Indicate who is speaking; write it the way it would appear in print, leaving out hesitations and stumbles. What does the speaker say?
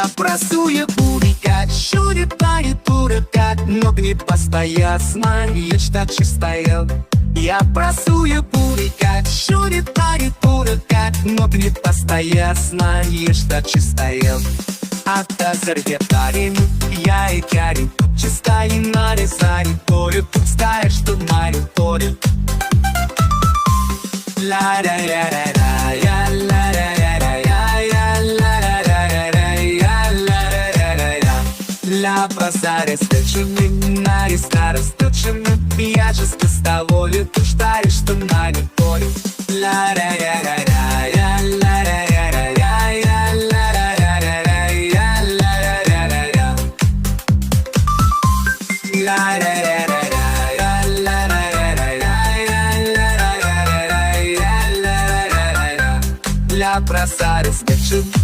Speaker 1: Я просую увлекать, шурит парит дуракат, но не постоянно, нечто чистое. Я просую увлекать, шурит парит дуракат, но не постоянно, нечто чистое. Автозарветарин, я и карин, чистая нарезарин, порю, пустая, что марин, порю. Ла-ля-ля-ля-ля, ля базаре стычены, нари старостычены. Я же с тобой, ты штаришь, что на не полю. Ла-ля-ля-ля-ля, ля-ля-ля-ля-ля, ля-ля-ля-ля-ля, ля-ля-ля-ля-ля. Ля базаре стычены.